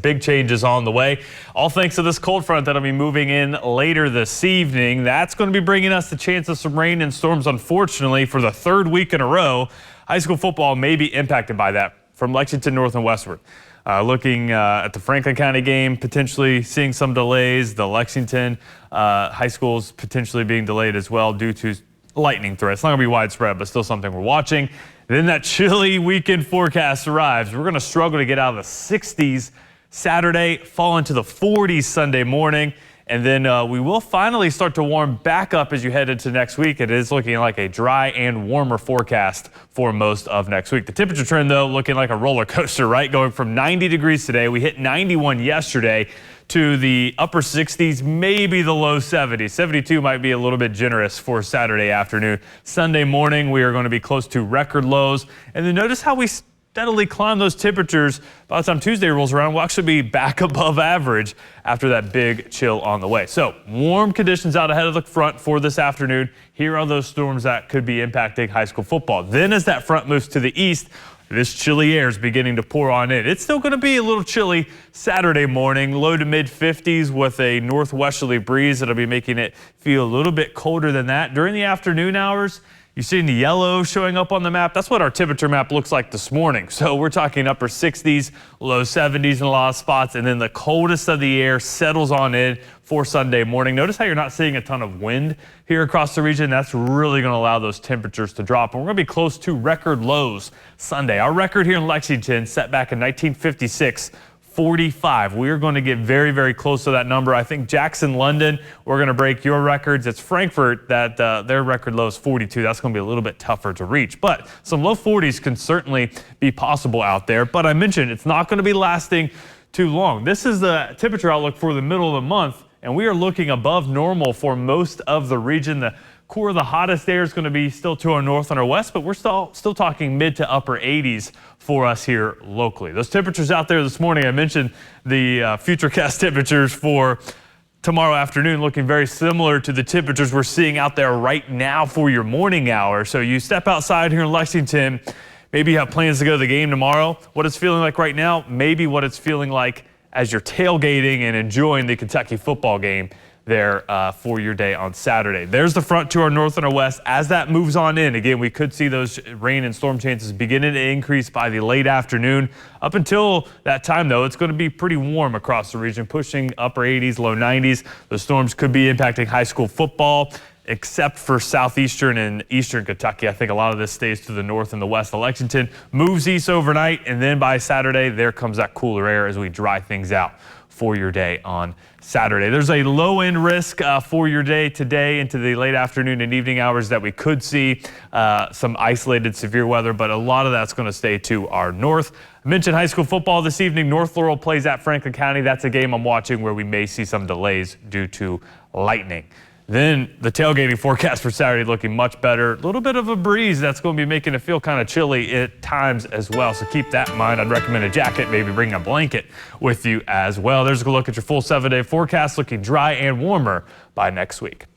Big changes on the way, all thanks to this cold front that'll be moving in later this evening. That's going to be bringing us the chance of some rain and storms, unfortunately, for the third week in a row. High school football may be impacted by that from Lexington north and westward. Looking at the Franklin County game, potentially seeing some delays. The Lexington high schools potentially being delayed as well due to lightning threats. It's not going to be widespread, but still something we're watching. Then that chilly weekend forecast arrives. We're going to struggle to get out of the 60s Saturday, fall into the 40s Sunday morning, and then we will finally start to warm back up as you head into next week. It is looking like a dry and warmer forecast for most of next week. The temperature trend, though, looking like a roller coaster, right? Going from 90 degrees today, we hit 91 yesterday, to the upper 60s, maybe the low 70s. 72 might be a little bit generous for Saturday afternoon. Sunday morning, we are going to be close to record lows. And then notice how we steadily climb those temperatures. By the time Tuesday rolls around, we'll actually be back above average after that big chill on the way. So warm conditions out ahead of the front for this afternoon. Here are those storms that could be impacting high school football. Then as that front moves to the east, this chilly air is beginning to pour on in. It's still going to be a little chilly Saturday morning, low to mid 50s with a northwesterly breeze that'll be making it feel a little bit colder than that. During the afternoon hours, you're seeing the yellow showing up on the map. That's what our temperature map looks like this morning. So we're talking upper 60s, low 70s in a lot of spots, and then the coldest of the air settles on in for Sunday morning. Notice how you're not seeing a ton of wind here across the region. That's really going to allow those temperatures to drop. And we're going to be close to record lows Sunday. Our record here in Lexington set back in 1956. 45. We are going to get very, very close to that number. I think Jackson, London, we're going to break your records. It's Frankfurt that their record low is 42. That's going to be a little bit tougher to reach, but some low 40s can certainly be possible out there. But I mentioned it's not going to be lasting too long. This is the temperature outlook for the middle of the month, and we are looking above normal for most of the region. The core of the hottest air is going to be still to our north and our west, but we're still talking mid to upper 80s for us here locally. Those temperatures out there this morning, I mentioned the futurecast temperatures for tomorrow afternoon looking very similar to the temperatures we're seeing out there right now for your morning hour. So you step outside here in Lexington, maybe you have plans to go to the game tomorrow. What it's feeling like right now, maybe what it's feeling like as you're tailgating and enjoying the Kentucky football game there for your day on Saturday. There's the front to our north and our west. As that moves on in, again, we could see those rain and storm chances beginning to increase by the late afternoon. Up until that time, though, it's going to be pretty warm across the region, pushing upper 80s, low 90s. The storms could be impacting high school football, except for southeastern and eastern Kentucky. I think a lot of this stays to the north and the west. Lexington moves east overnight, and then by Saturday, there comes that cooler air as we dry things out for your day on Saturday. There's a low-end risk for your day today into the late afternoon and evening hours that we could see some isolated severe weather, but a lot of that's going to stay to our north. I mentioned high school football this evening. North Laurel plays at Franklin County. That's a game I'm watching where we may see some delays due to lightning. Then the tailgating forecast for Saturday looking much better. A little bit of a breeze that's going to be making it feel kind of chilly at times as well. So keep that in mind. I'd recommend a jacket, maybe bring a blanket with you as well. There's a look at your full 7-day forecast looking dry and warmer by next week.